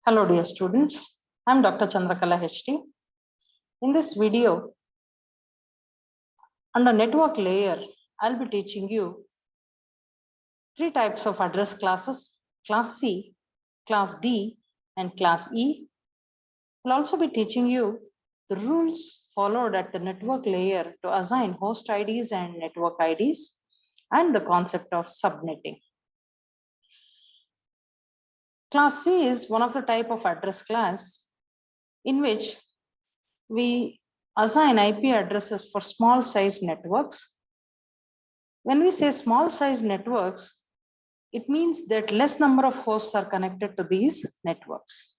Hello dear students, I am Dr. Chandrakala HT. In this video, under network layer, I'll be teaching you three types of address classes, class C, class D, and class E. I'll also be teaching you the rules followed at the network layer to assign host IDs and network IDs, and the concept of subnetting. Class C is one of the type of address class in which we assign IP addresses for small size networks. When we say small size networks, it means that less number of hosts are connected to these networks.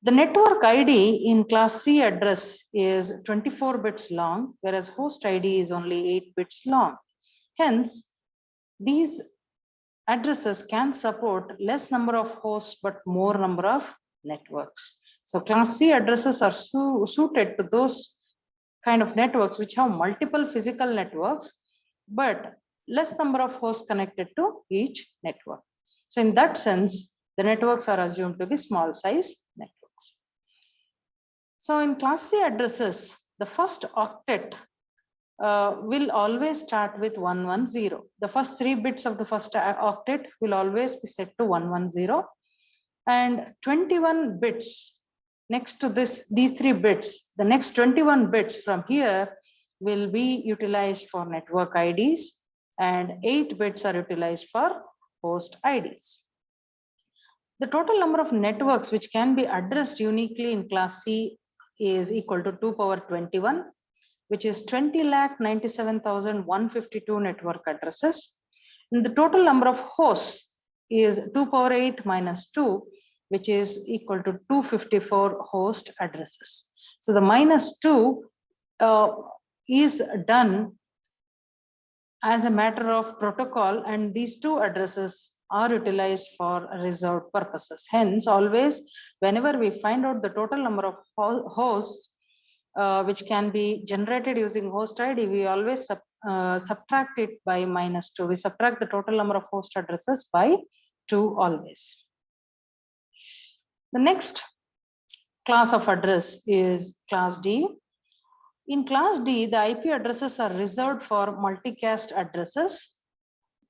The network ID in class C address is 24 bits long, whereas host ID is only 8 bits long. Hence, these addresses can support less number of hosts but more number of networks. So class C addresses are suited to those kind of networks which have multiple physical networks, but less number of hosts connected to each network. So in that sense, the networks are assumed to be small size networks. So in class C addresses, the first octet will always start with 110. The first 3 bits of the first octet will always be set to 110, and 21 bits next to these 3 bits, the next 21 bits from here will be utilized for network IDs, and 8 bits are utilized for host IDs. The total number of networks which can be addressed uniquely in class C is equal to 2 power 21, which is 20,97,152 network addresses. And the total number of hosts is 2 power 8 minus 2, which is equal to 254 host addresses. So the minus 2 is done as a matter of protocol, and these two addresses are utilized for reserved purposes. Hence, always whenever we find out the total number of hosts which can be generated using host ID, we always subtract it by minus 2. We subtract the total number of host addresses by 2 always. The next class of address is class D. In class D, the IP addresses are reserved for multicast addresses.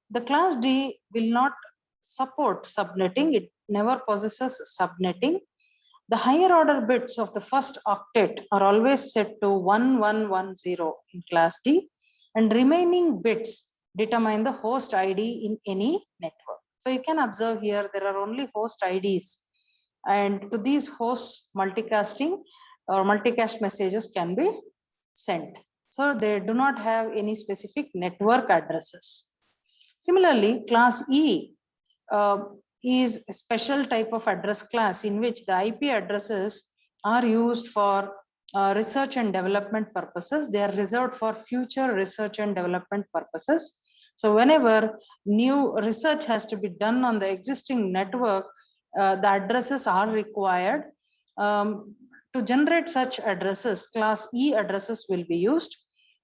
The class D will not support subnetting. It never possesses subnetting. The higher order bits of the first octet are always set to 1110 in class D, and remaining bits determine the host ID in any network. So you can observe here there are only host IDs, and to these hosts multicasting or multicast messages can be sent. So they do not have any specific network addresses. Similarly, class E is a special type of address class in which the IP addresses are used for research and development purposes. They are reserved for future research and development purposes. So whenever new research has to be done on the existing network, the addresses are required. To generate such addresses, class E addresses will be used.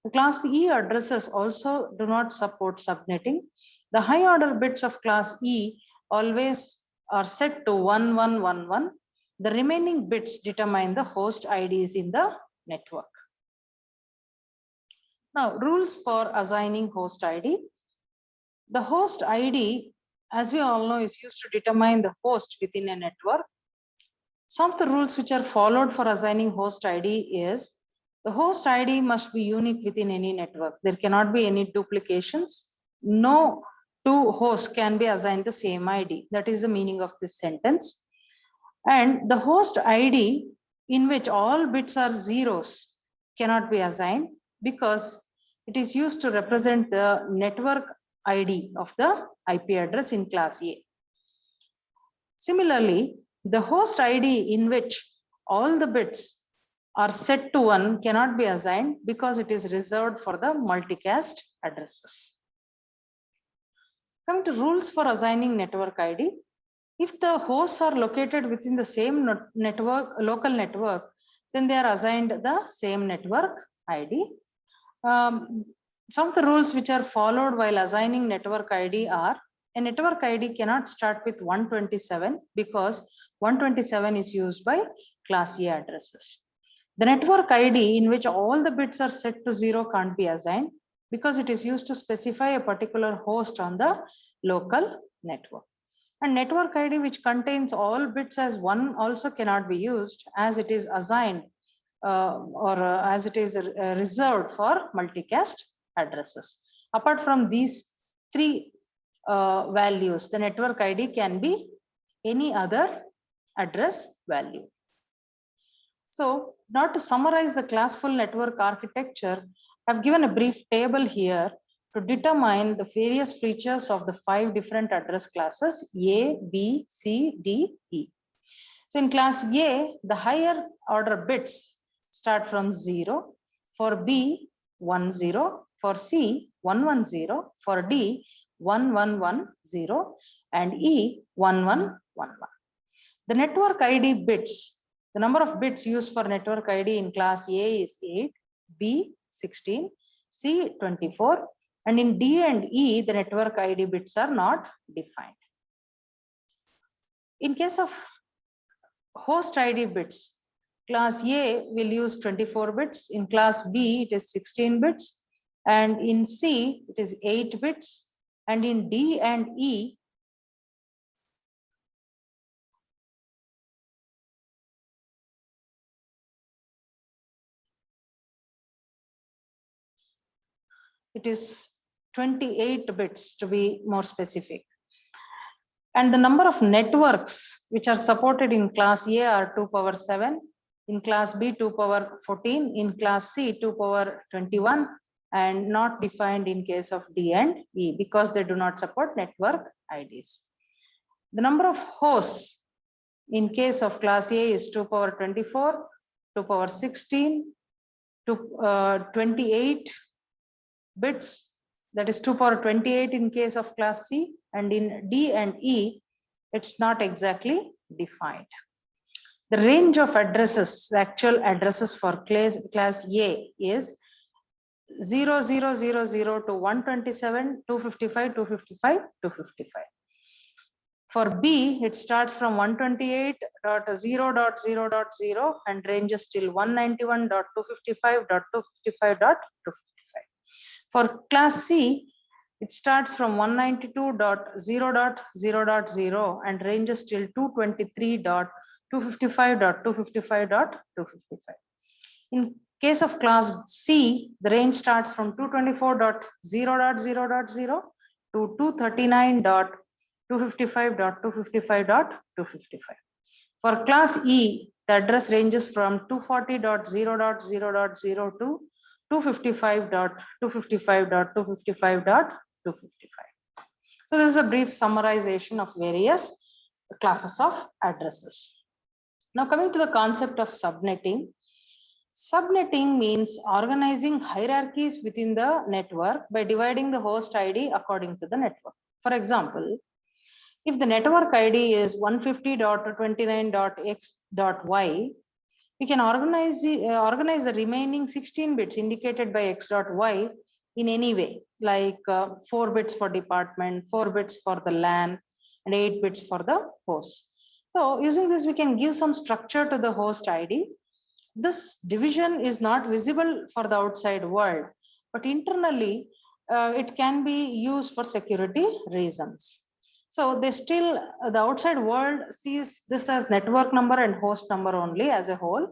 The class E addresses also do not support subnetting. The high order bits of class E always are set to 1111. The remaining bits determine the host IDs in the network. Now, rules for assigning host ID. The host ID, as we all know, is used to determine the host within a network. Some of the rules which are followed for assigning host ID is the host ID must be unique within any network. There cannot be any duplications. No two hosts can be assigned the same ID. That is the meaning of this sentence. And the host ID in which all bits are zeros cannot be assigned because it is used to represent the network ID of the IP address in class A. Similarly, the host ID in which all the bits are set to 1 cannot be assigned because it is reserved for the multicast addresses. Coming to rules for assigning network ID. If the hosts are located within the same network, local network, then they are assigned the same network ID. Some of the rules which are followed while assigning network ID are a network ID cannot start with 127 because 127 is used by class A addresses. The network ID in which all the bits are set to 0 can't be assigned because it is used to specify a particular host on the local network. And network ID which contains all bits as 1 also cannot be used as it is assigned as it is reserved for multicast addresses. Apart from these three values, the network ID can be any other address value. So now to summarize the classful network architecture, I've given a brief table here to determine the various features of the 5 different address classes A, B, C, D, E. So in class A, the higher order bits start from 0, for B 10, for C 110, for D 1110, and E 1111. The network ID bits, the number of bits used for network ID in class A is 8, B 16, C 24, and in D and E, the network ID bits are not defined. In case of host ID bits, class A will use 24 bits, in class B it is 16 bits, and in C it is 8 bits, and in D and E it is 28 bits to be more specific. And the number of networks which are supported in class A are 2 power 7, in class B 2 power 14, in class C 2 power 21, and not defined in case of D and E because they do not support network IDs. The number of hosts in case of class A is 2 power 24, 2 power 16, 28 bits, that is 2 power 28 in case of class C, and in D and E, it's not exactly defined. The range of addresses, the actual addresses for class A is 0000 to 127, 255, 255, 255. For B, it starts from 128.0.0.0 and ranges till 191.255.255.255. For class C, it starts from 192.0.0.0 and ranges till 223.255.255.255. In case of class C, the range starts from 224.0.0.0 to 239.255.255.255. For class E, the address ranges from 240.0.0.0 to 255.255.255.255. So this is a brief summarization of various classes of addresses. Now coming to the concept of subnetting. Subnetting means organizing hierarchies within the network by dividing the host ID according to the network. For example, if the network ID is 150.29.x.y, we can organize the remaining 16 bits indicated by x.y in any way, like 4 bits for department, 4 bits for the LAN, and 8 bits for the host. So using this, we can give some structure to the host ID. This division is not visible for the outside world, but internally it can be used for security reasons. So they still, the outside world sees this as network number and host number only as a whole.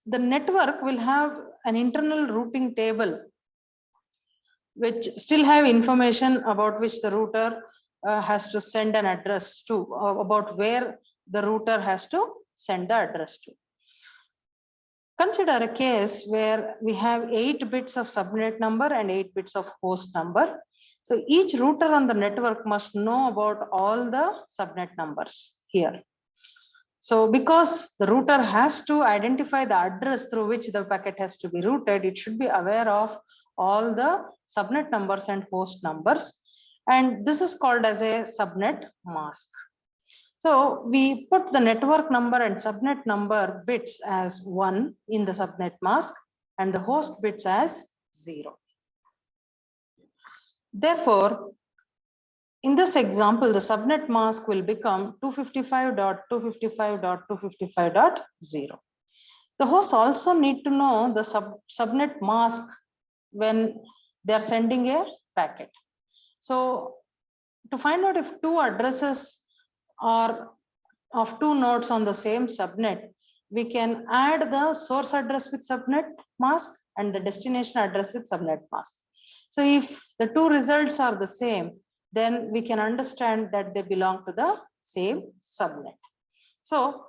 The network will have an internal routing table which still have information about which the router has to send an address to, about where the router has to send the address to. Consider a case where we have 8 bits of subnet number and 8 bits of host number. So each router on the network must know about all the subnet numbers here. So because the router has to identify the address through which the packet has to be routed, it should be aware of all the subnet numbers and host numbers. And this is called as a subnet mask. So we put the network number and subnet number bits as 1 in the subnet mask and the host bits as 0. Therefore, In this example, the subnet mask will become 255.255.255.0. The hosts also need to know the subnet mask when they are sending a packet. So to find out if two addresses are of two nodes on the same subnet, we can add the source address with subnet mask and the destination address with subnet mask. So if the two results are the same, then we can understand that they belong to the same subnet. So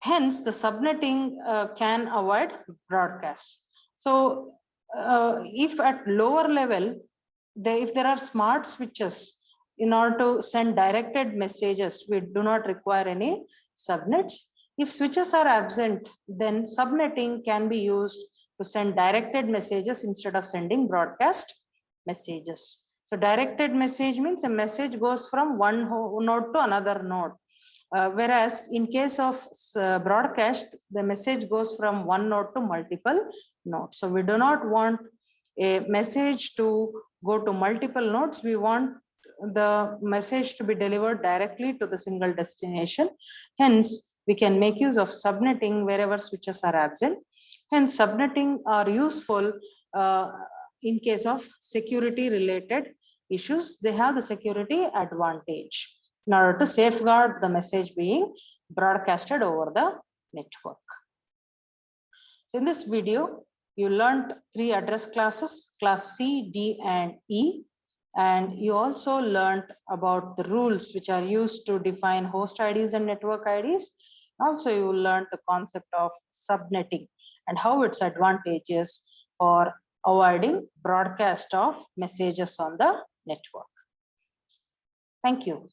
hence the subnetting can avoid broadcasts. So if at lower level, if there are smart switches, in order to send directed messages, we do not require any subnets. If switches are absent, then subnetting can be used to send directed messages instead of sending broadcast messages. So directed message means a message goes from one node to another node. Whereas in case of broadcast, the message goes from one node to multiple nodes. So we do not want a message to go to multiple nodes. We want the message to be delivered directly to the single destination. Hence, we can make use of subnetting wherever switches are absent. Hence, subnetting are useful in case of security related issues. They have the security advantage in order to safeguard the message being broadcasted over the network. So in this video, you learned 3 address classes, class C, D, and E. And you also learned about the rules which are used to define host IDs and network IDs. Also, you learned the concept of subnetting and how it's advantageous for avoiding broadcast of messages on the network. Thank you.